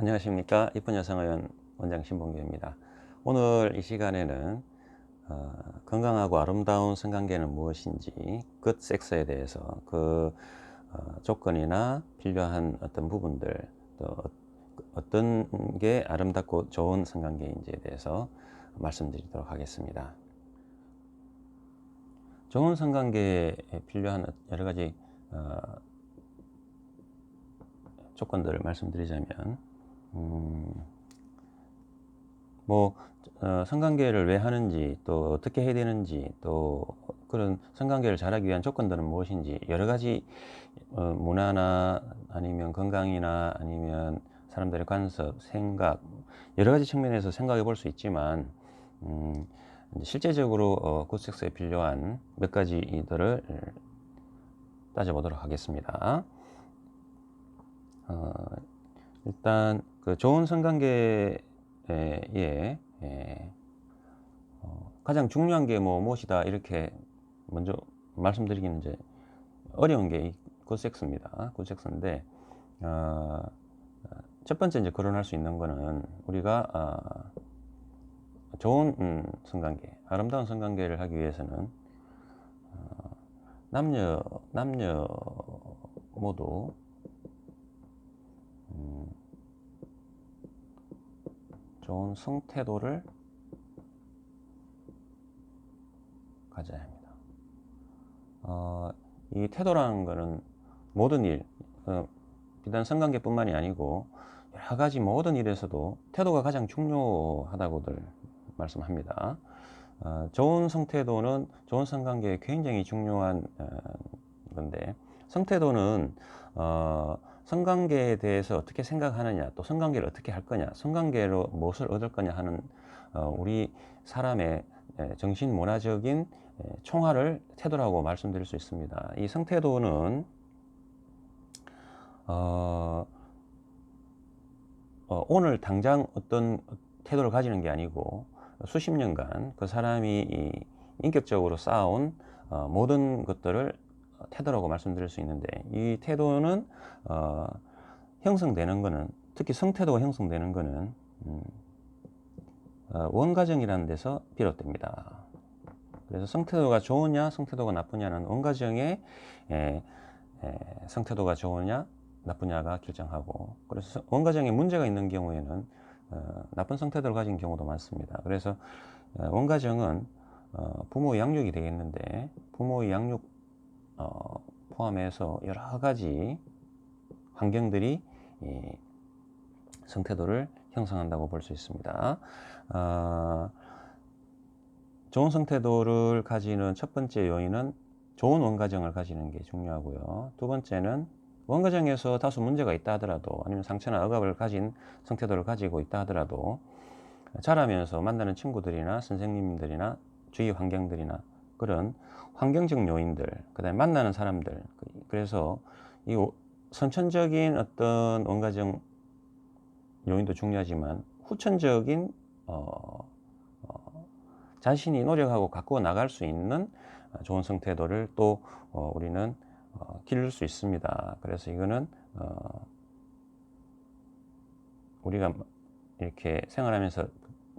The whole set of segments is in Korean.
안녕하십니까. 이쁜 여성의원 원장 신봉규입니다. 오늘 이 시간에는 건강하고 아름다운 성관계는 무엇인지, 굿 섹스에 대해서 그 조건이나 필요한 어떤 부분들, 또 어떤 게 아름답고 좋은 성관계인지에 대해서 말씀드리도록 하겠습니다. 좋은 성관계에 필요한 여러 가지 조건들을 말씀드리자면, 성관계를 왜 하는지, 또 어떻게 해야 되는지, 또 그런 성관계를 잘하기 위한 조건들은 무엇인지, 여러 가지 문화나 아니면 건강이나 아니면 사람들의 관습, 생각, 여러 가지 측면에서 생각해 볼 수 있지만, 실제적으로 굿섹스에 필요한 몇 가지들을 따져보도록 하겠습니다. 일단 그 좋은 성관계에 가장 중요한 게 무엇이다 이렇게 먼저 말씀드리기는 이제 어려운 게 굿섹스입니다. 굿섹스인데 첫 번째 이제 거론할 수 있는 거는 우리가 좋은 성관계, 아름다운 성관계를 하기 위해서는 남녀 모두 좋은 성태도를 가져야 합니다. 이 태도라는 것은 모든 일, 비단 성관계뿐만이 아니고 여러 가지 모든 일에서도 태도가 가장 중요하다고들 말씀합니다. 좋은 성태도는 좋은 성관계에 굉장히 중요한 건데, 성태도는 성관계에 대해서 어떻게 생각하느냐, 또 성관계를 어떻게 할 거냐, 성관계로 무엇을 얻을 거냐 하는 우리 사람의 정신문화적인 총화를 태도라고 말씀드릴 수 있습니다. 이 성태도는 오늘 당장 어떤 태도를 가지는 게 아니고 수십 년간 그 사람이 인격적으로 쌓아온 모든 것들을 태도라고 말씀드릴 수 있는데, 이 태도는 형성되는 거는, 특히 성태도가 형성되는 거는 원가정이라는 데서 비롯됩니다. 그래서 성태도가 좋으냐 성태도가 나쁘냐는 원가정의 성태도가 좋으냐 나쁘냐가 결정하고, 그래서 원가정에 문제가 있는 경우에는 나쁜 성태도를 가진 경우도 많습니다. 그래서 원가정은 부모의 양육이 되겠는데, 부모의 양육 포함해서 여러 가지 환경들이 성태도를 형성한다고 볼 수 있습니다. 좋은 성태도를 가지는 첫 번째 요인은 좋은 원가정을 가지는 게 중요하고요. 두 번째는 원가정에서 다소 문제가 있다 하더라도, 아니면 상처나 억압을 가진 성태도를 가지고 있다 하더라도, 자라면서 만나는 친구들이나 선생님들이나 주위 환경들이나 그런 환경적 요인들, 그 다음에 만나는 사람들, 그래서 이 선천적인 어떤 원가정 요인도 중요하지만 후천적인 자신이 노력하고 가꾸어 나갈 수 있는 좋은 성태도를 또 우리는 기를 수 있습니다. 그래서 이거는 우리가 이렇게 생활하면서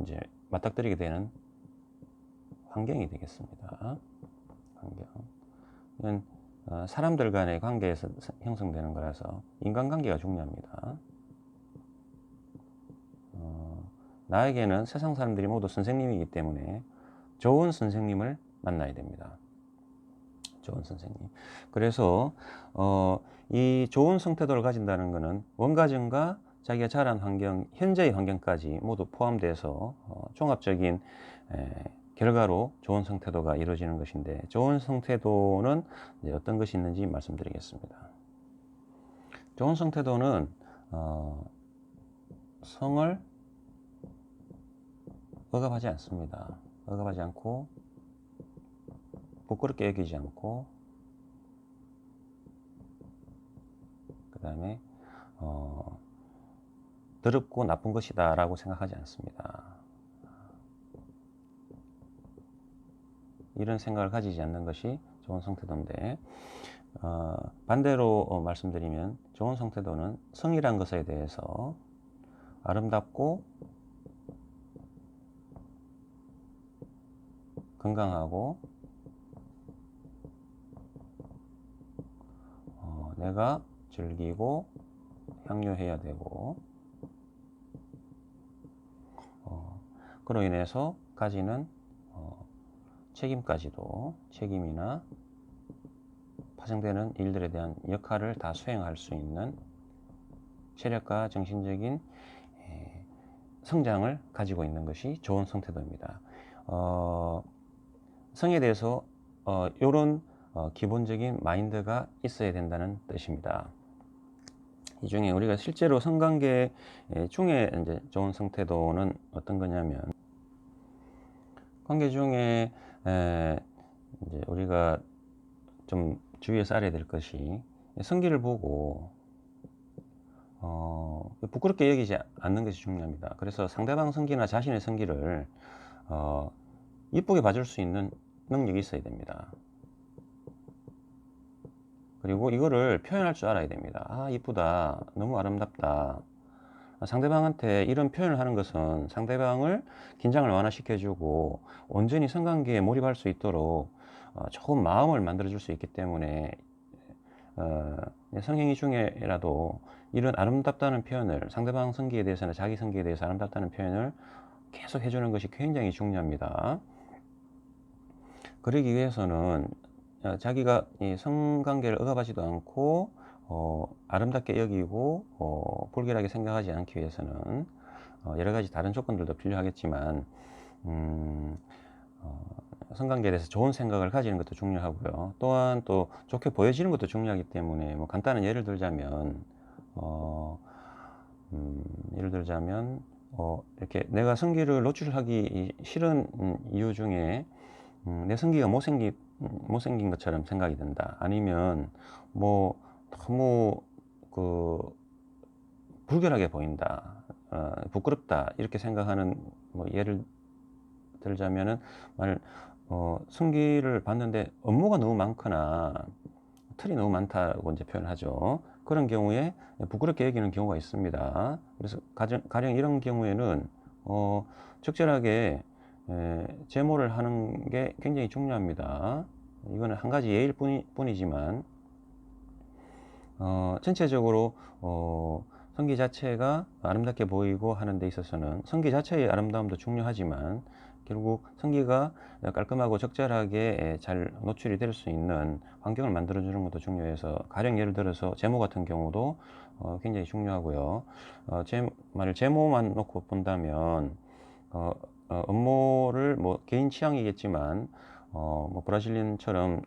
이제 맞닥뜨리게 되는 환경이 되겠습니다. 환경. 이건 사람들 간의 관계에서 형성되는 거라서 인간관계가 중요합니다. 나에게는 세상 사람들이 모두 선생님이기 때문에 좋은 선생님을 만나야 됩니다. 좋은 선생님. 그래서 이 좋은 성태도를 가진다는 것은 원가정과 자기가 자란 환경, 현재의 환경까지 모두 포함돼서 종합적인 결과로 좋은 성태도가 이루어지는 것인데, 좋은 성태도는 이제 어떤 것이 있는지 말씀드리겠습니다. 좋은 성태도는 성을 억압하지 않습니다. 억압하지 않고, 부끄럽게 여기지 않고, 그 다음에 더럽고 나쁜 것이다 라고 생각하지 않습니다. 이런 생각을 가지지 않는 것이 좋은 성태도인데, 반대로 말씀드리면 좋은 성태도는 성이란 것에 대해서 아름답고 건강하고 내가 즐기고 향유해야 되고 그로 인해서 가지는 책임까지도 책임이나 파생되는 일들에 대한 역할을 다 수행할 수 있는 체력과 정신적인 성장을 가지고 있는 것이 좋은 성태도입니다. 성에 대해서 이런 기본적인 마인드가 있어야 된다는 뜻입니다. 이 중에 우리가 실제로 성관계 중에 이제 좋은 성태도는 어떤 거냐면, 관계 중에 이제 우리가 좀 주의해서 알아야 될 것이, 성기를 보고 부끄럽게 여기지 않는 것이 중요합니다. 그래서 상대방 성기나 자신의 성기를 이쁘게 봐줄 수 있는 능력이 있어야 됩니다. 그리고 이거를 표현할 줄 알아야 됩니다. 아, 이쁘다, 너무 아름답다. 상대방한테 이런 표현을 하는 것은 상대방을 긴장을 완화시켜주고 온전히 성관계에 몰입할 수 있도록 좋은 마음을 만들어 줄 수 있기 때문에 성행위 중에라도 이런 아름답다는 표현을, 상대방 성기에 대해서나 자기 성기에 대해서 아름답다는 표현을 계속 해주는 것이 굉장히 중요합니다. 그러기 위해서는 자기가 이 성관계를 억압하지도 않고 아름답게 여기고 불결하게 생각하지 않기 위해서는 여러 가지 다른 조건들도 필요하겠지만 성관계에 대해서 좋은 생각을 가지는 것도 중요하고요. 또한 또 좋게 보여지는 것도 중요하기 때문에, 뭐 간단한 예를 들자면 이렇게 내가 성기를 노출하기 싫은 이유 중에 내 성기가 못생긴 것처럼 생각이 든다. 아니면 뭐 너무 불결하게 보인다. 부끄럽다. 이렇게 생각하는, 뭐 예를 들자면은 성기를 봤는데 업무가 너무 많거나 틀이 너무 많다고 이제 표현을 하죠. 그런 경우에 부끄럽게 여기는 경우가 있습니다. 그래서 가령 이런 경우에는 적절하게 제모를 하는 게 굉장히 중요합니다. 이거는 한 가지 예일 뿐이지만 전체적으로 성기 자체가 아름답게 보이고 하는 데 있어서는 성기 자체의 아름다움도 중요하지만 결국 성기가 깔끔하고 적절하게 잘 노출이 될 수 있는 환경을 만들어 주는 것도 중요해서, 가령 예를 들어서 제모 같은 경우도 굉장히 중요하고요. 만약 제모만 놓고 본다면 업무를, 뭐 개인 취향이겠지만 뭐 브라질리언처럼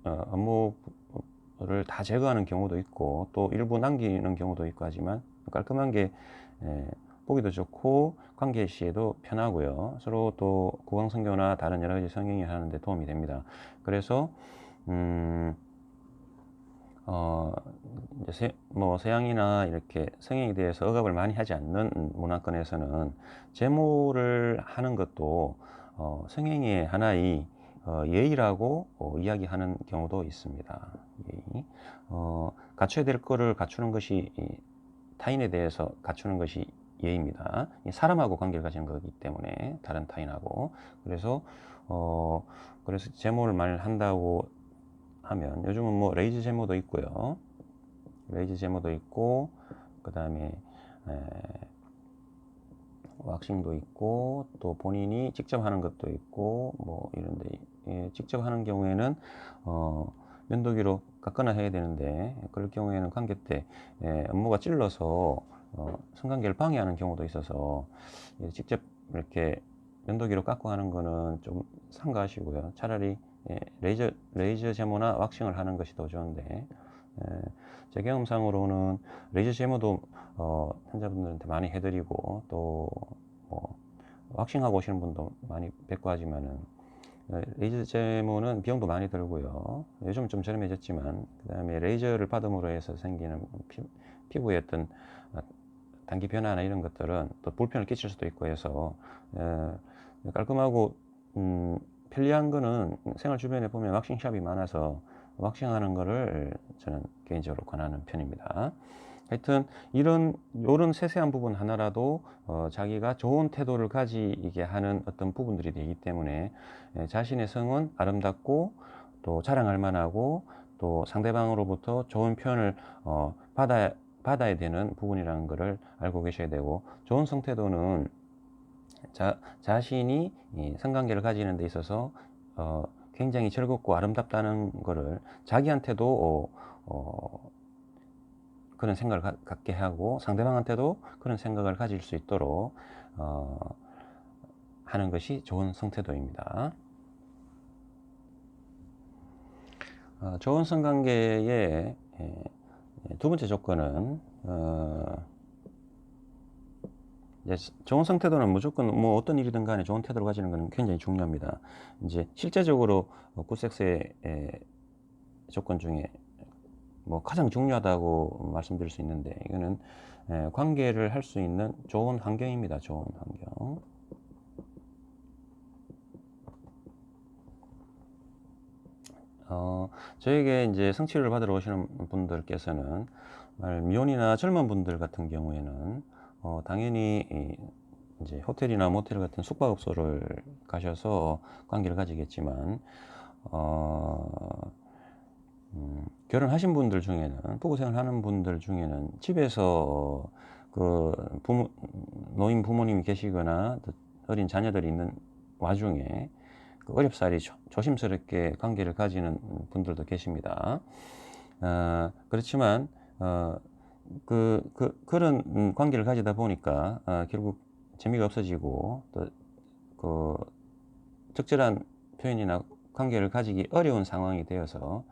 업무를 다 제거하는 경우도 있고 또 일부 남기는 경우도 있고 하지만, 깔끔한 게 보기도 좋고 관계 시에도 편하고요. 서로 또 구강성교나 다른 여러 가지 성행위 하는 데 도움이 됩니다. 그래서 이제 뭐 서양이나 이렇게 성행에 대해서 억압을 많이 하지 않는 문화권에서는 제모를 하는 것도 성행위의 하나의 예의라고 이야기하는 경우도 있습니다. 예의. 갖춰야 될 거를 갖추는 것이, 타인에 대해서 갖추는 것이 예의입니다. 사람하고 관계를 가지는 거기 때문에, 다른 타인하고. 그래서 제모를 많이 한다고 하면, 요즘은 뭐 레이저 제모도 있고요. 레이저 제모도 있고, 그 다음에 왁싱도 있고, 또 본인이 직접 하는 것도 있고, 뭐 이런데 직접 하는 경우에는 면도기로 깎거나 해야 되는데, 그럴 경우에는 관계 때 업무가 찔러서 성관계를 방해하는 경우도 있어서 직접 이렇게 면도기로 깎고 하는 거는 좀 삼가하시고요. 차라리 레이저 제모나 왁싱을 하는 것이 더 좋은데, 제 경험상으로는 레이저 제모도 환자분들한테 많이 해드리고, 또 뭐 왁싱하고 오시는 분도 많이 뵙고 하지만은, 레이저 제모는 비용도 많이 들고요. 요즘은 좀 저렴해졌지만, 그 다음에 레이저를 받음으로 해서 생기는 피부의 어떤 단기 변화나 이런 것들은 또 불편을 끼칠 수도 있고 해서, 깔끔하고 편리한 거는 생활 주변에 보면 왁싱샵이 많아서 왁싱하는 거를 저는 개인적으로 권하는 편입니다. 하여튼 요런 세세한 부분 하나라도 자기가 좋은 태도를 가지게 하는 어떤 부분들이 되기 때문에 자신의 성은 아름답고 또 자랑할 만하고 또 상대방으로부터 좋은 표현을 받아야 되는 부분이라는 것을 알고 계셔야 되고, 좋은 성태도는 자신이 이 성관계를 가지는 데 있어서 굉장히 즐겁고 아름답다는 것을 자기한테도 그런 생각을 갖게 하고 상대방한테도 그런 생각을 가질 수 있도록 하는 것이 좋은 성태도입니다. 좋은 성관계의 두 번째 조건은 이제 좋은 성태도는 무조건 뭐 어떤 일이든 간에 좋은 태도를 가지는 것은 굉장히 중요합니다. 이제 실제적으로 굿섹스의 조건 중에 뭐 가장 중요하다고 말씀드릴 수 있는데, 이거는 관계를 할 수 있는 좋은 환경입니다. 좋은 환경. 저에게 이제 성치료를 받으러 오시는 분들께서는 미혼이나 젊은 분들 같은 경우에는 당연히 이제 호텔이나 모텔 같은 숙박업소를 가셔서 관계를 가지겠지만, 결혼하신 분들 중에는, 부부 생활하는 분들 중에는 집에서 그 노인 부모님이 계시거나 어린 자녀들이 있는 와중에 그 어렵사리 조심스럽게 관계를 가지는 분들도 계십니다. 그렇지만 그런 관계를 가지다 보니까 결국 재미가 없어지고 또 그 적절한 표현이나 관계를 가지기 어려운 상황이 되어서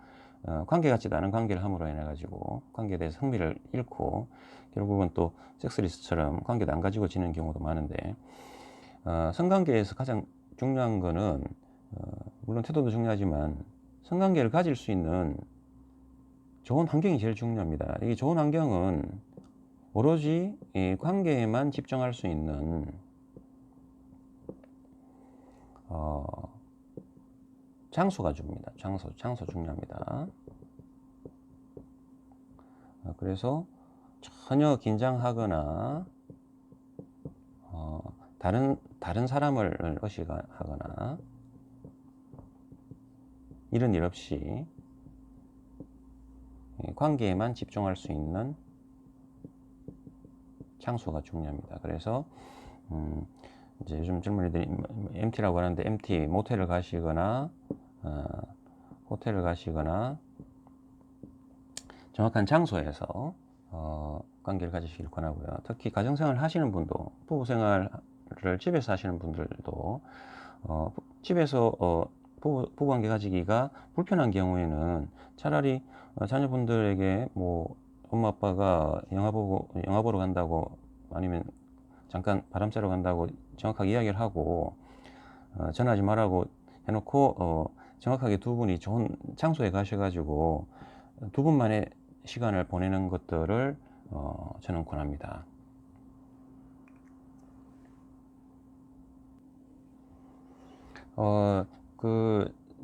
관계 같지도 않은 관계를 함으로 인해 가지고 관계에 대해서 흥미를 잃고 결국은 또 섹스리스처럼 관계도 안 가지고 지는 경우도 많은데, 성관계에서 가장 중요한 거는 물론 태도도 중요하지만 성관계를 가질 수 있는 좋은 환경이 제일 중요합니다. 이 좋은 환경은 오로지 이 관계에만 집중할 수 있는 장소가 줍니다. 장소 중요합니다. 그래서 전혀 긴장하거나 다른 사람을 의식하거나 이런 일 없이 관계에만 집중할 수 있는 장소가 중요합니다. 그래서 이제 요즘 젊은이들이 MT라고 하는데, MT 모텔을 가시거나 호텔을 가시거나 정확한 장소에서 관계를 가지시길 권하고요. 특히 가정생활 하시는 분도, 부부생활을 집에서 하시는 분들도 집에서 부부관계 가지기가 불편한 경우에는 차라리 자녀분들에게 뭐 엄마 아빠가 영화 보러 간다고, 아니면 잠깐 바람 쐬러 간다고 정확하게 이야기를 하고 전화하지 말라고 해놓고 정확하게 두 분이 좋은 장소에 가셔가지고 두 분만의 시간을 보내는 것들을 저는 권합니다.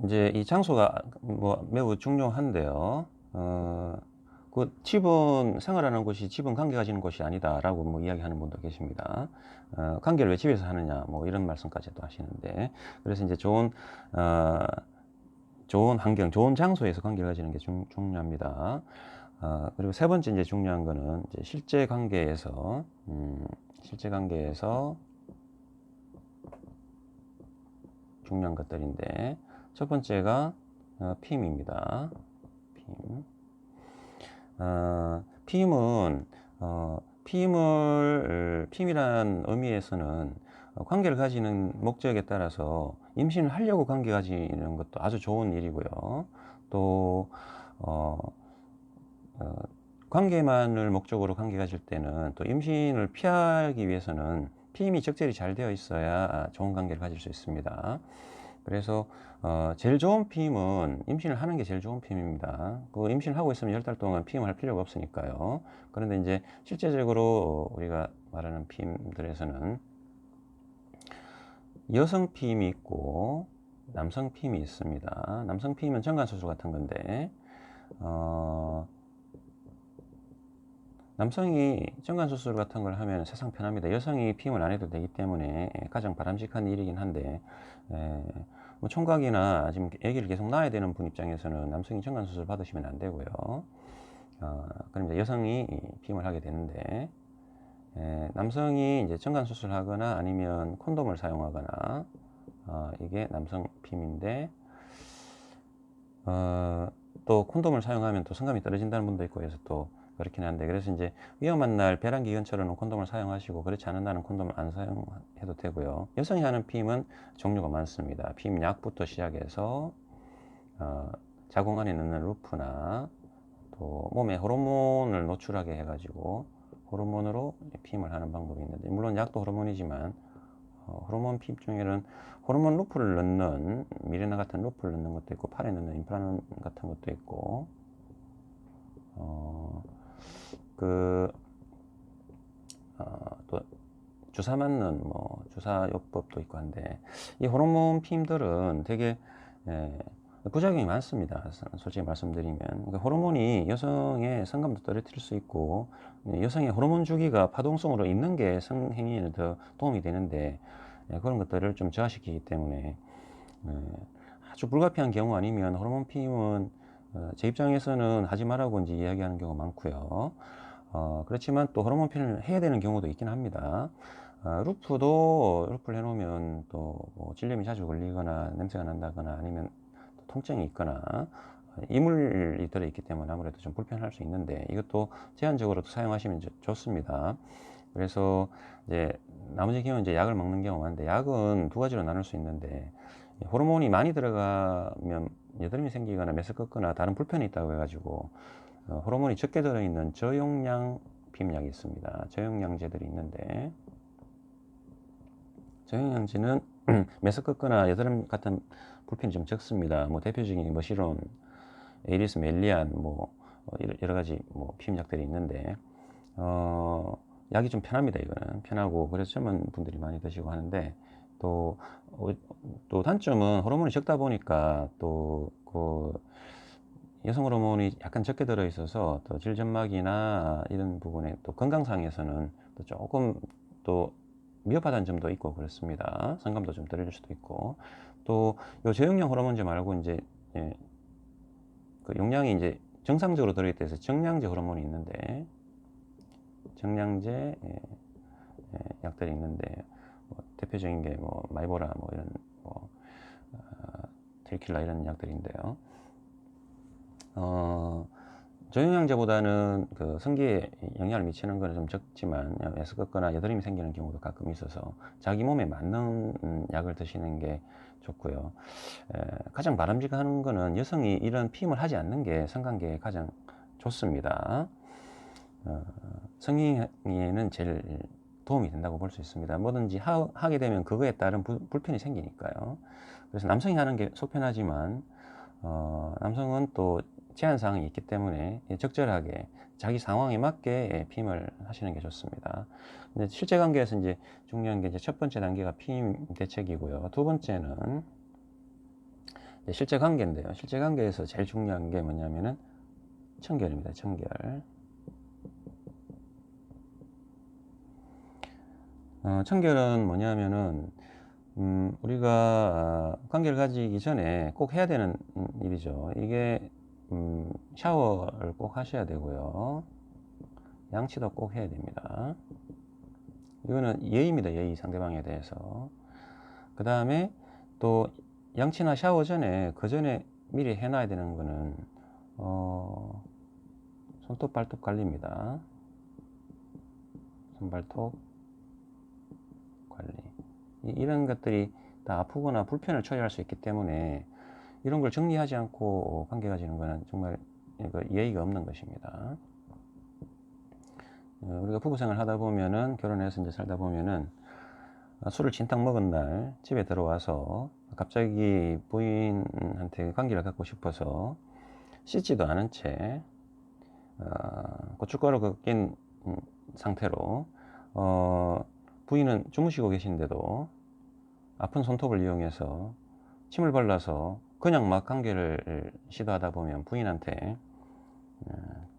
이제 이 장소가 뭐 매우 중요한데요. 그 집은, 생활하는 곳이 집은 관계 가지는 곳이 아니다라고 뭐 이야기하는 분도 계십니다. 관계를 왜 집에서 하느냐, 뭐 이런 말씀까지도 하시는데, 그래서 이제 좋은 환경, 좋은 장소에서 관계를 가지는 게 중요합니다. 그리고 세 번째 이제 중요한 거는 이제 실제 관계에서 중요한 것들인데, 첫 번째가 피임입니다. 피임은 피임이란 의미에서는 관계를 가지는 목적에 따라서 임신을 하려고 관계 가지는 것도 아주 좋은 일이고요. 또 관계만을 목적으로 관계 가질 때는, 또 임신을 피하기 위해서는 피임이 적절히 잘 되어 있어야 좋은 관계를 가질 수 있습니다. 그래서 제일 좋은 피임은 임신을 하는 게 제일 좋은 피임입니다. 그 임신을 하고 있으면 10달 동안 피임을 할 필요가 없으니까요. 그런데 이제 실제적으로 우리가 말하는 피임들에서는 여성 피임이 있고 남성 피임이 있습니다. 남성 피임은 정관수술 같은 건데 남성이 정관수술 같은 걸 하면 세상 편합니다. 여성이 피임을 안 해도 되기 때문에 가장 바람직한 일이긴 한데, 뭐 총각이나 지금 아기를 계속 낳아야 되는 분 입장에서는 남성이 정관수술 받으시면 안 되고요. 그럼 이제 여성이 피임을 하게 되는데, 남성이 이제 정관수술 하거나 아니면 콘돔을 사용하거나, 이게 남성 피임인데, 또 콘돔을 사용하면 또 성감이 떨어진다는 분도 있고 해서 또 그렇긴 한데, 그래서 이제 위험한 날 배란기근처럼 콘돔을 사용하시고, 그렇지 않은 날은 콘돔을 안 사용해도 되고요. 여성이 하는 피임은 종류가 많습니다. 피임약부터 시작해서 자궁 안에 넣는 루프나 또 몸에 호르몬을 노출하게 해가지고 호르몬으로 피임을 하는 방법이 있는데, 물론 약도 호르몬이지만 호르몬 피임 중에는 호르몬 루프를 넣는, 미레나 같은 루프를 넣는 것도 있고, 팔에 넣는 임플란트 같은 것도 있고, 또 주사 맞는 뭐 주사요법도 있고 한데, 이 호르몬 피임들은 되게 부작용이 많습니다. 솔직히 말씀드리면, 그러니까 호르몬이 여성의 성감도 떨어뜨릴 수 있고, 여성의 호르몬 주기가 파동성으로 있는 게 성행위에는 더 도움이 되는데, 그런 것들을 좀 저하시키기 때문에 아주 불가피한 경우 아니면 호르몬 피임은 제 입장에서는 하지 말라고 이제 이야기하는 경우가 많고요. 그렇지만 또 호르몬 피임을 해야 되는 경우도 있긴 합니다. 루프를 해놓으면 또뭐 질염이 자주 걸리거나 냄새가 난다거나 아니면 통증이 있거나 이물이 들어있기 때문에 아무래도 좀 불편할 수 있는데, 이것도 제한적으로 사용하시면 좋습니다. 그래서 이제 나머지 경우는 이제 약을 먹는 경우가 많은데, 약은 두 가지로 나눌 수 있는데, 호르몬이 많이 들어가면 여드름이 생기거나 메스껍거나 다른 불편이 있다고 해가지고 호르몬이 적게 들어있는 저용량 피임약이 있습니다. 저용량제들이 있는데, 저용량제는 메스껍거나 여드름 같은 불편이 좀 적습니다. 뭐 대표적인 머시론, 에이리스 멜리안, 뭐 여러 가지 뭐 피임약들이 있는데, 약이 좀 편합니다. 이거는 편하고, 그래서 젊은 분들이 많이 드시고 하는데, 또 단점은 호르몬이 적다 보니까 또 그 여성 호르몬이 약간 적게 들어 있어서 또 질점막이나 이런 부분에 또 건강상에서는 또 조금 또 위협하다는 점도 있고 그렇습니다. 성감도 좀 떨어질 수도 있고, 또 요 저용량 호르몬제 말고 이제 그 용량이 이제 정상적으로 들어있다 해서 정량제 호르몬이 있는데, 정량제 약들이 있는데, 뭐 대표적인 게 뭐 마이보라, 뭐 이런 뭐 딜킬라 이런 약들인데요. 저용량제보다는 그 성기에 영향을 미치는 거는 좀 적지만 메스껍거나 여드름이 생기는 경우도 가끔 있어서 자기 몸에 맞는 약을 드시는 게 좋고요. 가장 바람직한 거는 여성이 이런 피임을 하지 않는 게 성관계에 가장 좋습니다. 성행위에는 제일 도움이 된다고 볼 수 있습니다. 뭐든지 하게 되면 그거에 따른 불편이 생기니까요. 그래서 남성이 하는 게 속편하지만 남성은 또 제한사항이 있기 때문에 적절하게 자기 상황에 맞게 피임을 하시는 게 좋습니다. 근데 실제 관계에서 이제 중요한 게 이제 첫 번째 단계가 피임 대책이고요. 두 번째는 실제 관계인데요. 실제 관계에서 제일 중요한 게 뭐냐면은 청결입니다. 청결. 청결은 뭐냐면은 우리가 관계를 가지기 전에 꼭 해야 되는 일이죠. 이게 샤워를 꼭 하셔야 되고요. 양치도 꼭 해야 됩니다. 이거는 예의입니다. 예의, 상대방에 대해서. 그 다음에 또 양치나 샤워 전에, 그 전에 미리 해놔야 되는 거는 손톱 발톱 관리입니다. 손발톱 관리. 이런 것들이 다 아프거나 불편을 초래할 수 있기 때문에 이런 걸 정리하지 않고 관계 가지는 거는 정말 예의가 없는 것입니다. 우리가 부부 생활 하다 보면은, 결혼해서 이제 살다 보면은 술을 진탕 먹은 날 집에 들어와서 갑자기 부인한테 관계를 갖고 싶어서 씻지도 않은 채 고춧가루 낀 상태로 부인은 주무시고 계신데도 아픈 손톱을 이용해서 침을 발라서 그냥 막 관계를 시도하다 보면 부인한테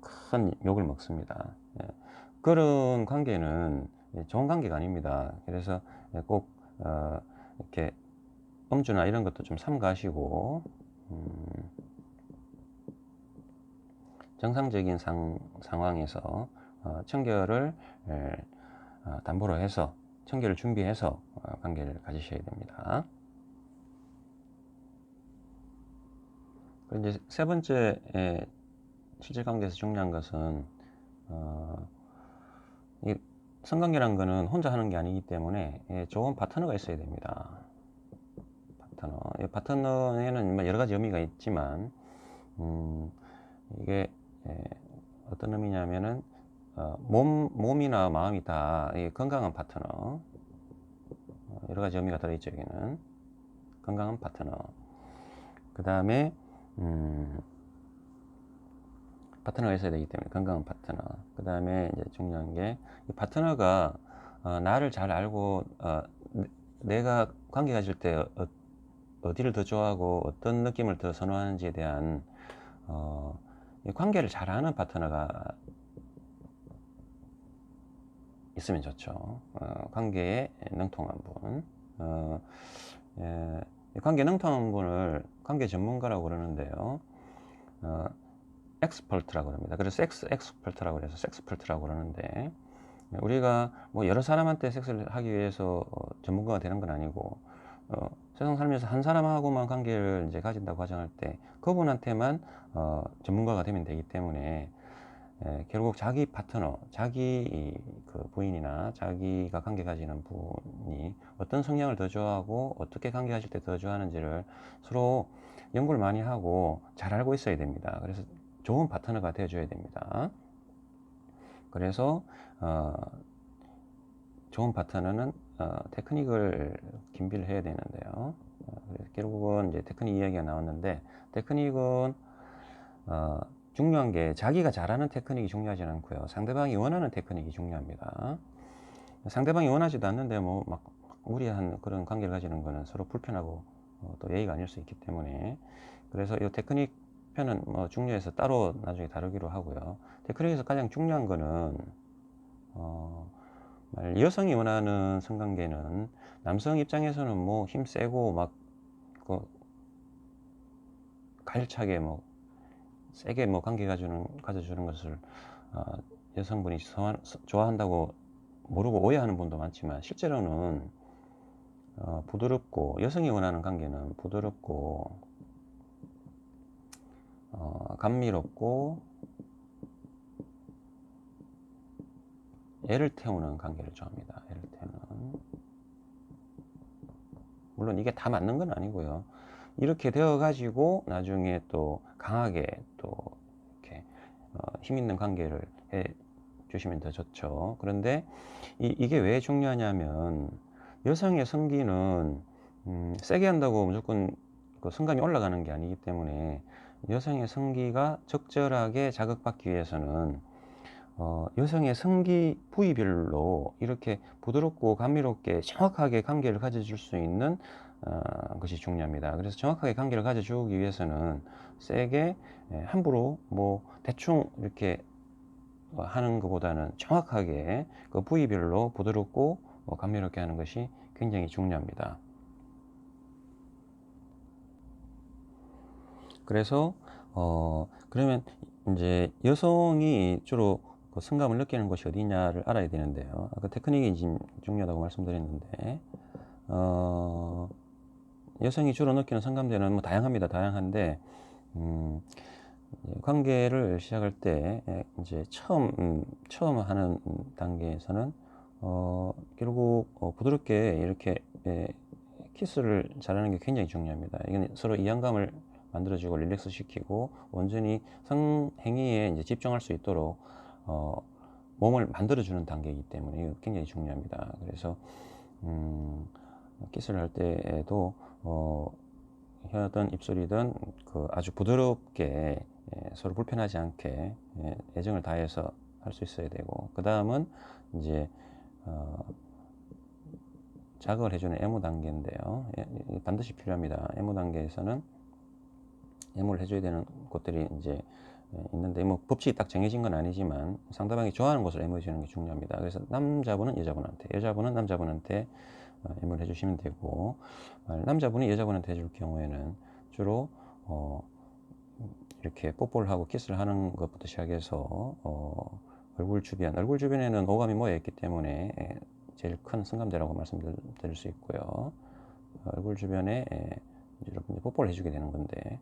큰 욕을 먹습니다. 그런 관계는 좋은 관계가 아닙니다. 그래서 꼭 이렇게 음주나 이런 것도 좀 삼가하시고 정상적인 상황에서 청결을 담보로 해서 청결을 준비해서 관계를 가지셔야 됩니다. 이제 세 번째 실질 관계에서 중요한 것은 이 성관계란 거는 혼자 하는 게 아니기 때문에 좋은 파트너가 있어야 됩니다. 파트너. 이 파트너에는 여러 가지 의미가 있지만 이게 어떤 의미냐면은 몸이나 마음이 다 건강한 파트너. 여러 가지 의미가 들어있죠. 여기는 건강한 파트너. 그 다음에 파트너가 있어야 되기 때문에 건강한 파트너. 그 다음에 이제 중요한 게 이 파트너가 나를 잘 알고 내가 관계 가질 때 어디를 더 좋아하고 어떤 느낌을 더 선호하는지에 대한 이 관계를 잘 아는 파트너가 있으면 좋죠. 관계에 능통한 분. 관계 능통한 분을 관계 전문가라고 그러는데요. 엑스퍼트라고 합니다. 그래서 엑스퍼트라고 그래서 섹스퍼트라고 그러는데 우리가 뭐 여러 사람한테 섹스를 하기 위해서 전문가가 되는 건 아니고 세상 살면서 한 사람하고만 관계를 이제 가진다고 가정할 때 그분한테만 전문가가 되면 되기 때문에 결국 자기 파트너, 자기 그 부인이나 자기가 관계 가지는 분이 어떤 성향을 더 좋아하고 어떻게 관계 가질 때 더 좋아하는지를 서로 연구를 많이 하고 잘 알고 있어야 됩니다. 그래서 좋은 파트너가 되어줘야 됩니다. 그래서 좋은 파트너는 테크닉을 김비를 해야 되는데요. 그래서 결국은 이제 테크닉 이야기가 나왔는데 테크닉은 중요한 게 자기가 잘하는 테크닉이 중요하지 않고요. 상대방이 원하는 테크닉이 중요합니다. 상대방이 원하지도 않는데 뭐 막 무리한 그런 관계를 가지는 거는 서로 불편하고 또 예의가 아닐 수 있기 때문에 그래서 이 테크닉 편은 뭐 중요해서 따로 나중에 다루기로 하고요. 테크닉에서 가장 중요한 거는 여성이 원하는 성관계는 남성 입장에서는 뭐 힘세고 막 가열차게 뭐 세게 뭐 관계 가져주는 것을 여성분이 좋아한다고 모르고 오해하는 분도 많지만 실제로는 부드럽고 여성이 원하는 관계는 부드럽고 감미롭고 애를 태우는 관계를 좋아합니다. 애를 태우는. 물론 이게 다 맞는 건 아니고요. 이렇게 되어 가지고 나중에 또 강하게 또 이렇게 힘 있는 관계를 해 주시면 더 좋죠. 그런데 이게 왜 중요하냐면 여성의 성기는 세게 한다고 무조건 그 성감이 올라가는 게 아니기 때문에 여성의 성기가 적절하게 자극받기 위해서는 여성의 성기 부위별로 이렇게 부드럽고 감미롭게 정확하게 관계를 가져줄 수 있는 것이 중요합니다. 그래서 정확하게 관계를 가져주기 위해서는 세게 함부로 뭐 대충 이렇게 하는 것보다는 정확하게 그 부위별로 부드럽고 감미롭게 하는 것이 굉장히 중요합니다. 그래서 그러면 이제 여성이 주로 그 성감을 느끼는 곳이 어디냐를 알아야 되는데요. 아까 테크닉이 지금 중요하다고 말씀드렸는데 여성이 주로 느끼는 성감대는 뭐 다양합니다. 다양한데 관계를 시작할 때 이제 처음 하는 단계에서는 결국 부드럽게 이렇게 키스를 잘하는 게 굉장히 중요합니다. 이건 서로 이양감을 만들어주고 릴렉스 시키고 온전히 성행위에 이제 집중할 수 있도록 몸을 만들어주는 단계이기 때문에 이거 굉장히 중요합니다. 그래서 키스를 할 때에도 혀든 입술이든 그 아주 부드럽게 서로 불편하지 않게 애정을 다해서 할 수 있어야 되고 그 다음은 이제 자극을 해주는 애무 단계인데요. 반드시 필요합니다. 애무 단계에서는 애무를 해줘야 되는 곳들이 이제 있는데 뭐 법칙이 딱 정해진 건 아니지만 상대방이 좋아하는 것을 애무해 주는 게 중요합니다. 그래서 남자분은 여자분한테, 여자분은 남자분한테 애무를 해주시면 되고, 남자분이 여자분한테 해줄 경우에는 주로 이렇게 뽀뽀를 하고 키스를 하는 것부터 시작해서 얼굴 주변에는 오감이 모여 있기 때문에 제일 큰 성감대라고 말씀드릴 수 있고요. 얼굴 주변에 여러분이 뽀뽀를 해주게 되는 건데,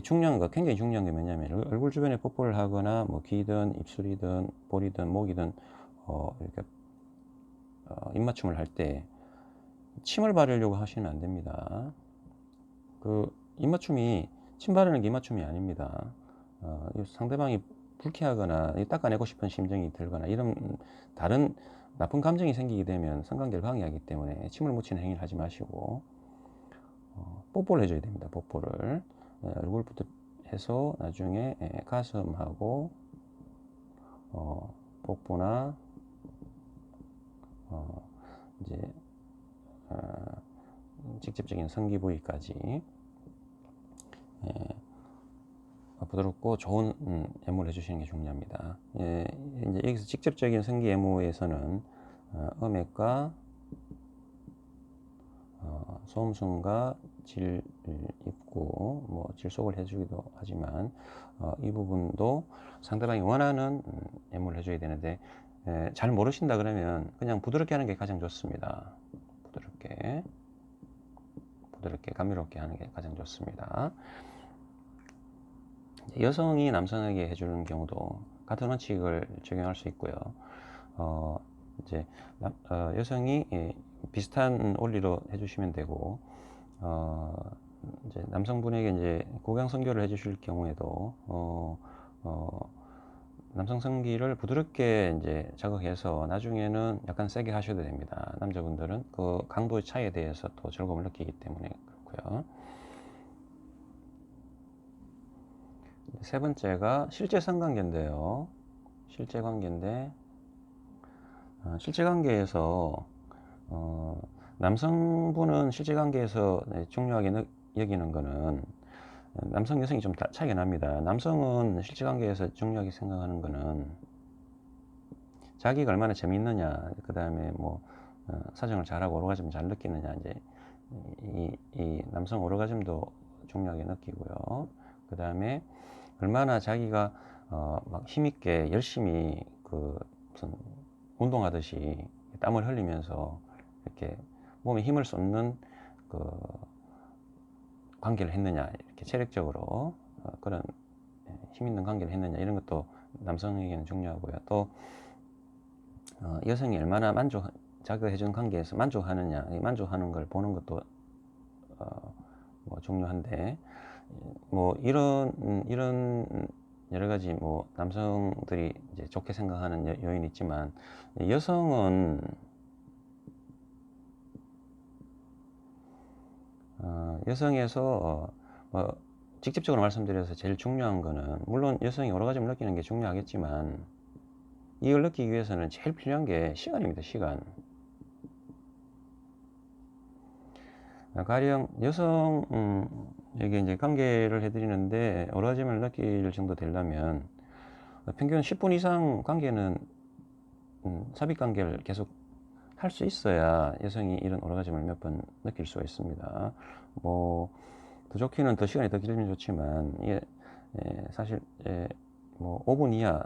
중요한 거, 굉장히 중요한 게 뭐냐면 얼굴 주변에 뽀뽀를 하거나 뭐 귀든 입술이든 볼이든 목이든 이렇게 입맞춤을 할 때 침을 바르려고 하시면 안 됩니다. 그 입맞춤이 침 바르는 게 입맞춤이 아닙니다. 상대방이 불쾌하거나 닦아내고 싶은 심정이 들거나 이런 다른 나쁜 감정이 생기게 되면 성관계를 방해하기 때문에 침을 묻히는 행위를 하지 마시고 뽀뽀를 해줘야 됩니다. 뽀뽀를 얼굴부터 해서 나중에 가슴하고 복부나 이제 직접적인 성기 부위까지 부드럽고 좋은 애무를 해주시는 게 중요합니다. 이제 여기서 직접적인 성기 애무에서는 음액과 소음순과 질 입고 뭐 질속을 해주기도 하지만 이 부분도 상대방이 원하는 애무를 해줘야 되는데 잘 모르신다 그러면 그냥 부드럽게 하는 게 가장 좋습니다. 부드럽게 감미롭게 하는 게 가장 좋습니다. 여성이 남성에게 해주는 경우도 같은 원칙을 적용할 수 있고요. 이제 여성이 비슷한 원리로 해주시면 되고, 이제 남성분에게 이제 고강성교를 해주실 경우에도 남성 성기를 부드럽게 이제 자극해서 나중에는 약간 세게 하셔도 됩니다. 남자분들은 그 강도의 차이에 대해서 또 즐거움을 느끼기 때문에 그렇고요. 세 번째가 실제 성관계인데요. 실제 관계인데 실제 관계에서 남성분은 실제 관계에서 중요하게 여기는 거는 남성 여성이 좀 차이가 납니다. 남성은 실제 관계에서 중요하게 생각하는 거는 자기가 얼마나 재미있느냐, 그 다음에 뭐 사정을 잘하고 오르가즘 잘 느끼느냐, 이제 이 남성 오르가즘도 중요하게 느끼고요. 그 다음에 얼마나 자기가 막 힘있게 열심히 그 무슨 운동하듯이 땀을 흘리면서 이렇게 몸에 힘을 쏟는 그 관계를 했느냐, 이렇게 체력적으로 그런 힘 있는 관계를 했느냐, 이런 것도 남성에게는 중요하고요. 또 여성이 얼마나 자기가 해준 관계에서 만족하느냐, 만족하는 걸 보는 것도 뭐 중요한데, 뭐 이런 여러 가지 뭐 남성들이 이제 좋게 생각하는 요인이 있지만, 여성은 여성에서 직접적으로 말씀드려서 제일 중요한 거는, 물론 여성이 오르가즘을 느끼는 게 중요하겠지만 이걸 느끼기 위해서는 제일 필요한 게 시간입니다. 시간. 가령 여성에게 이제 관계를 해드리는데 오르가즘을 느낄 정도 되려면 평균 10분 이상 관계는 삽입 관계를 계속 할 수 있어야 여성이 이런 오르가즘을 몇 번 느낄 수가 있습니다. 뭐 더 좋기는 더 시간이 더 길면 좋지만 이게 사실 뭐 5분 이하,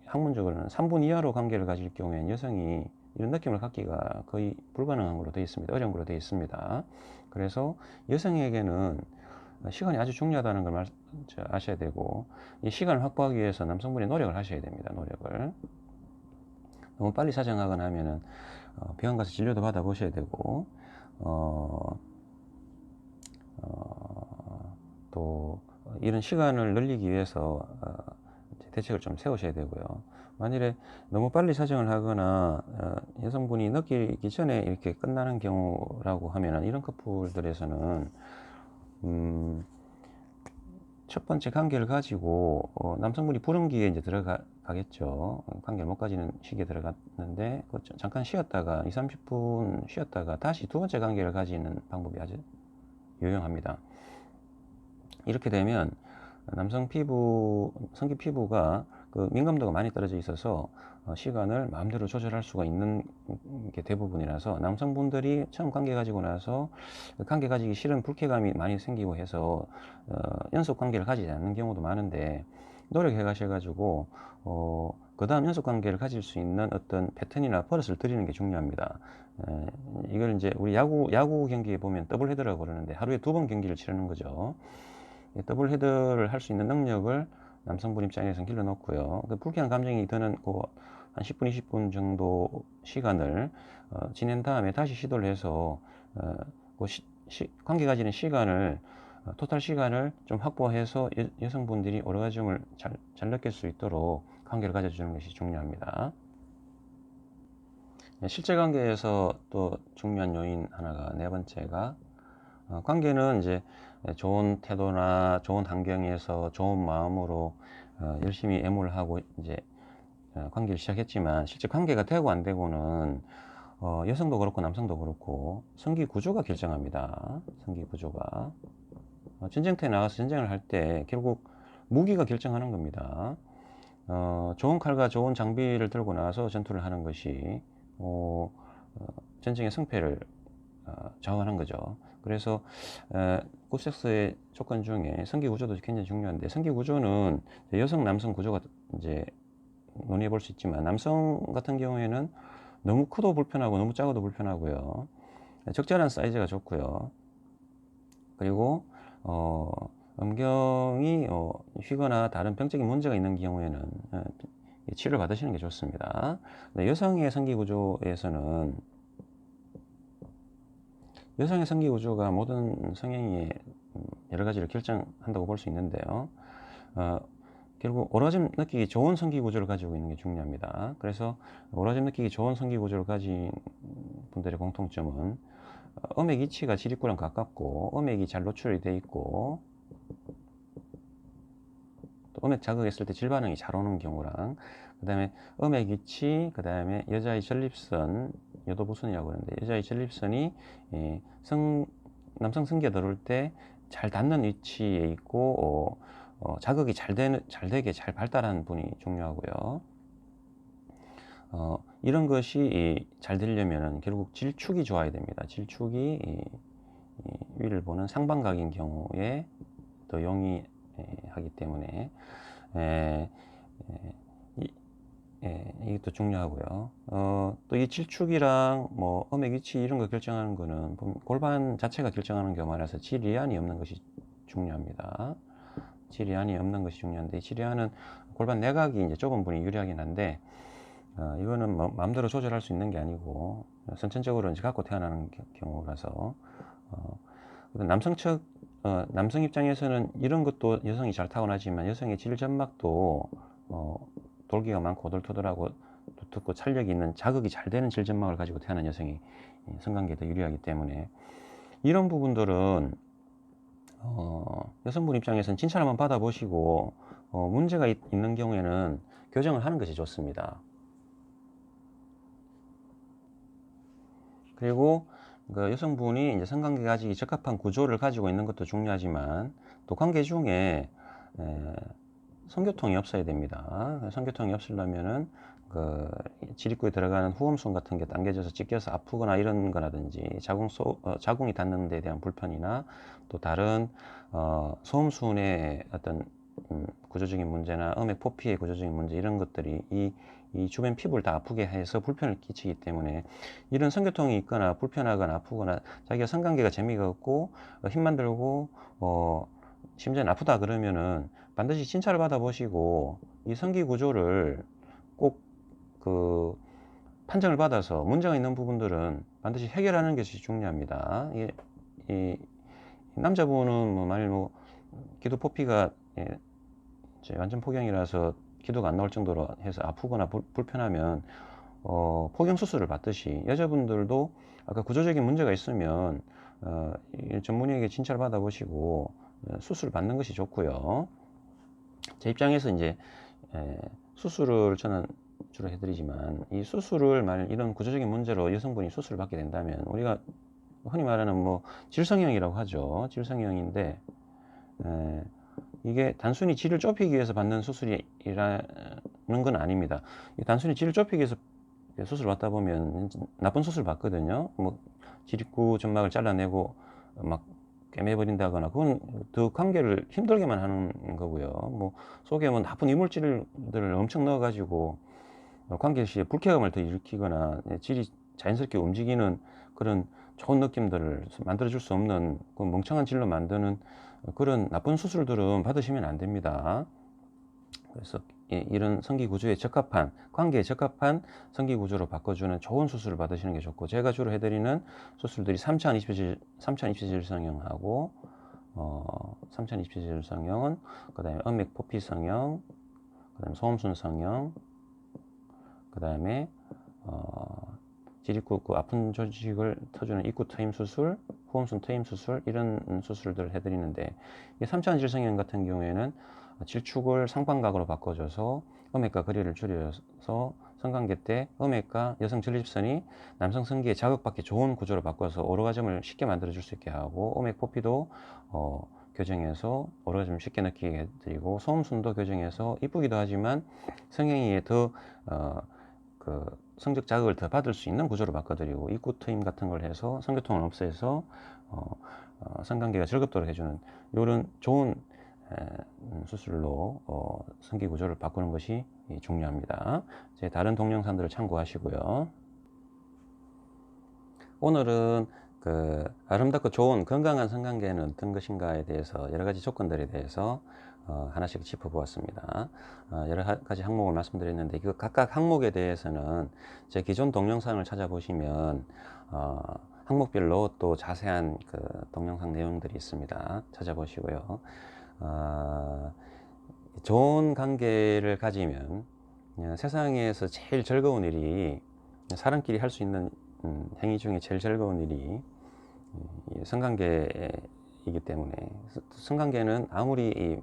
학문적으로는 3분 이하로 관계를 가질 경우에는 여성이 이런 느낌을 갖기가 거의 불가능한 걸로 되어 있습니다. 어려운 걸로 되어 있습니다. 그래서 여성에게는 시간이 아주 중요하다는 걸 아셔야 되고, 이 시간을 확보하기 위해서 남성분이 노력을 하셔야 됩니다. 노력을. 너무 빨리 사정하거나 하면은 병원 가서 진료도 받아보셔야 되고, 또 이런 시간을 늘리기 위해서 대책을 좀 세우셔야 되고요. 만일에 너무 빨리 사정을 하거나 여성분이 느끼기 전에 이렇게 끝나는 경우라고 하면, 이런 커플들에서는 첫 번째 관계를 가지고 남성분이 불응기에 이제 들어가겠죠. 관계를 못 가지는 시기에 들어갔는데 잠깐 쉬었다가 20-30분 쉬었다가 다시 두 번째 관계를 가지는 방법이 아주 유용합니다. 이렇게 되면 남성 피부, 성기 피부가 그 민감도가 많이 떨어져 있어서 시간을 마음대로 조절할 수가 있는 게 대부분이라서 남성분들이 처음 관계 가지고 나서 관계 가지기 싫은 불쾌감이 많이 생기고 해서 연속 관계를 가지지 않는 경우도 많은데, 노력해 가셔가지고 그 다음 연속 관계를 가질 수 있는 어떤 패턴이나 버릇을 들이는 게 중요합니다. 이걸 이제 우리 야구 경기에 보면 더블 헤드라고 그러는데, 하루에 2번 경기를 치르는 거죠. 더블 헤드를 할 수 있는 능력을 남성분 입장에서는 길러놓고요. 그 불쾌한 감정이 드는 한 10분, 20분 정도 시간을 지낸 다음에 다시 시도를 해서 관계 가지는 시간을, 토탈 시간을 좀 확보해서 여성분들이 오르가즘을 잘 느낄 수 있도록 관계를 가져주는 것이 중요합니다. 실제 관계에서 또 중요한 요인 하나가, 네 번째가, 관계는 이제 좋은 태도나 좋은 환경에서 좋은 마음으로 열심히 애무를 하고 이제 관계를 시작했지만, 실제 관계가 되고 안 되고는 여성도 그렇고 남성도 그렇고 성기 구조가 결정합니다. 성기 구조가 전쟁터에 나가서 전쟁을 할 때 결국 무기가 결정하는 겁니다. 좋은 칼과 좋은 장비를 들고 나서 전투를 하는 것이 전쟁의 승패를 정하는 거죠. 그래서 굿섹스의 조건 중에 성기 구조도 굉장히 중요한데, 성기 구조는 여성 남성 구조가 이제 논의해 볼 수 있지만, 남성 같은 경우에는 너무 커도 불편하고 너무 작아도 불편하고요. 적절한 사이즈가 좋고요. 그리고 음경이 휘거나 다른 병적인 문제가 있는 경우에는 치료를 받으시는 게 좋습니다. 여성의 성기 구조에서는, 여성의 성기 구조가 모든 성행위에 여러 가지를 결정한다고 볼 수 있는데요. 결국 오라즘 느끼기 좋은 성기 구조를 가지고 있는 게 중요합니다. 그래서 오라즘 느끼기 좋은 성기 구조를 가진 분들의 공통점은 음액 이치가 지립구랑 가깝고 음액이 잘 노출이 돼 있고, 또 음액 자극했을 때 질반응이 잘 오는 경우랑, 그 다음에 음액 이치, 그 다음에 여자의 전립선, 요도부선이라고 하는데, 여자의 전립선이 남성 성기가 들어올 때 잘 닿는 위치에 있고 자극이 잘 되게 잘 발달하는 분이 중요하고요. 이런 것이 잘 되려면 결국 질축이 좋아야 됩니다. 질축이 위를 보는 상반각인 경우에 더 용이하기 때문에 이것도 중요하고요. 또 이 질축이랑 뭐 음액 위치 이런 거 결정하는 거는 골반 자체가 결정하는 경우 많아서 질이안이 없는 것이 중요합니다. 질이안이 없는 것이 중요한데, 질이안은 골반 내각이 이제 좁은 분이 유리하긴 한데, 이거는 마음대로 조절할 수 있는 게 아니고 선천적으로 이제 갖고 태어나는 경우라서, 남성 입장에서는 이런 것도 여성이 잘 타고나지만, 여성의 질점막도 돌기가 많고 오돌토돌하고 두텁고 탄력이 있는, 자극이 잘 되는 질점막을 가지고 태어난 여성이 성관계에 더 유리하기 때문에, 이런 부분들은 여성분 입장에서는 진찰 한번 받아보시고 문제가 있는 경우에는 교정을 하는 것이 좋습니다. 그리고 그 여성분이 이제 성관계 가지기 적합한 구조를 가지고 있는 것도 중요하지만, 또 관계 중에 성교통이 없어야 됩니다. 성교통이 없으려면은 그 지립구에 들어가는 후음순 같은 게 당겨져서 찢겨서 아프거나 이런 거라든지, 자궁이 닿는 데 대한 불편이나, 또 다른 소음순의 어떤 구조적인 문제나 음액 포피의 구조적인 문제, 이런 것들이 이 주변 피부를 다 아프게 해서 불편을 끼치기 때문에, 이런 성교통이 있거나 불편하거나 아프거나 자기가 성관계가 재미가 없고 힘만 들고 심지어는 아프다 그러면은 반드시 진찰을 받아보시고 이 성기 구조를 꼭 그 판정을 받아서 문제가 있는 부분들은 반드시 해결하는 것이 중요합니다. 이 남자분은 만일 기도 포피가 완전 폭경이라서 기도가 안 나올 정도로 해서 아프거나 불편하면 폭경 수술을 받듯이, 여자분들도 아까 구조적인 문제가 있으면 전문의에게 진찰 받아보시고 수술을 받는 것이 좋고요. 제 입장에서 이제 수술을 저는 주로 해드리지만, 이 수술을 만약 이런 구조적인 문제로 여성분이 수술을 받게 된다면, 우리가 흔히 말하는 질성형이라고 하죠. 질성형인데 이게 단순히 질을 좁히기 위해서 받는 수술이라는 건 아닙니다. 단순히 질을 좁히기 위해서 수술 받다 보면 나쁜 수술 받거든요. 뭐 지립구 점막을 잘라내고 막 꿰매버린다거나, 그건 더 관계를 힘들게만 하는 거고요. 뭐 속에 뭐 나쁜 이물질들을 엄청 넣어가지고 관계 시에 불쾌감을 더 일으키거나 질이 자연스럽게 움직이는 그런 좋은 느낌들을 만들어줄 수 없는 그 멍청한 질로 만드는 그런 나쁜 수술들은 받으시면 안 됩니다. 그래서 이런 성기 구조에 적합한, 관계에 적합한 성기 구조로 바꿔주는 좋은 수술을 받으시는 게 좋고, 제가 주로 해드리는 수술들이 3차 입시질 성형하고 3차 입시질 성형은 그 다음에 음맥 포피 성형, 그 다음에 소음순 성형, 그 다음에 지립구 그 아픈 조직을 터주는 입구 트임 수술, 후음순 트임 수술, 이런 수술들을 해드리는데, 이 3차 질성형 같은 경우에는 질축을 상반각으로 바꿔줘서 음액과 거리를 줄여서 성관계 때 음액과 여성 전립선이 남성 성기에 자극받기 좋은 구조로 바꿔서 오르가즘을 쉽게 만들어 줄 수 있게 하고, 음액 포피도 교정해서 오르가즘을 쉽게 느끼게 해드리고, 소음순도 교정해서 이쁘기도 하지만 성행위에 더 그 성적 자극을 더 받을 수 있는 구조로 바꿔드리고, 입구 트임 같은 걸 해서 성교통을 없애서 성관계가 즐겁도록 해주는 이런 좋은 수술로 성기 구조를 바꾸는 것이 중요합니다. 제 다른 동영상들을 참고하시고요. 오늘은 그 아름답고 좋은 건강한 성관계는 어떤 것인가에 대해서 여러 가지 조건들에 대해서 하나씩 짚어보았습니다. 여러 가지 항목을 말씀드렸는데, 그 각각 항목에 대해서는 제 기존 동영상을 찾아보시면 항목별로 또 자세한 그 동영상 내용들이 있습니다. 찾아보시고요. 좋은 관계를 가지면 세상에서 제일 즐거운 일이, 사람끼리 할 수 있는 행위 중에 제일 즐거운 일이 성관계이기 때문에, 성관계는 아무리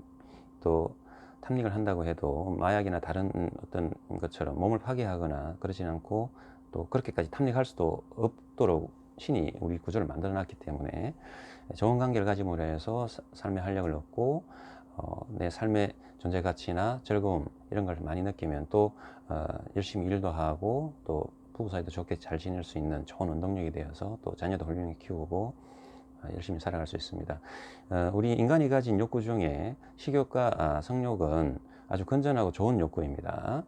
또 탐닉을 한다고 해도 마약이나 다른 어떤 것처럼 몸을 파괴하거나 그러진 않고, 또 그렇게까지 탐닉할 수도 없도록 신이 우리 구조를 만들어 놨기 때문에, 좋은 관계를 가짐으로 해서 삶의 활력을 얻고 내 삶의 존재 가치나 즐거움 이런 걸 많이 느끼면 또 열심히 일도 하고, 또 부부 사이도 좋게 잘 지낼 수 있는 좋은 원동력이 되어서 또 자녀도 훌륭히 키우고 열심히 살아갈 수 있습니다. 우리 인간이 가진 욕구 중에 식욕과 성욕은 아주 건전하고 좋은 욕구입니다.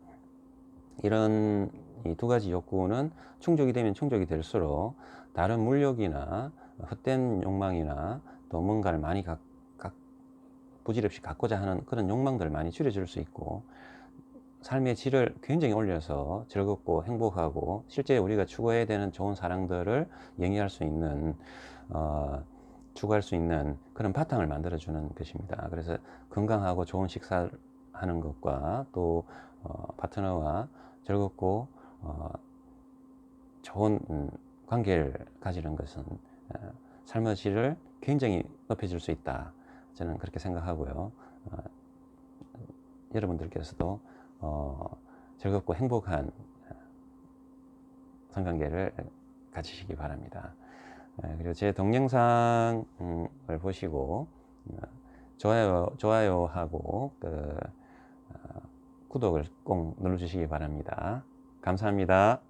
이런 이 두 가지 욕구는 충족이 되면 충족이 될수록 다른 물욕이나 헛된 욕망이나 또 뭔가를 많이 부질없이 갖고자 하는 그런 욕망들을 많이 줄여줄 수 있고, 삶의 질을 굉장히 올려서 즐겁고 행복하고 실제 우리가 추구해야 되는 좋은 사랑들을 영위할 수 있는 추구할 수 있는 그런 바탕을 만들어주는 것입니다. 그래서 건강하고 좋은 식사를 하는 것과 또 파트너와 즐겁고 좋은 관계를 가지는 것은 삶의 질을 굉장히 높여줄 수 있다, 저는 그렇게 생각하고요. 여러분들께서도 즐겁고 행복한 성관계를 가지시기 바랍니다. 그리고 제 동영상을 보시고 좋아요하고 구독을 꼭 눌러주시기 바랍니다. 감사합니다.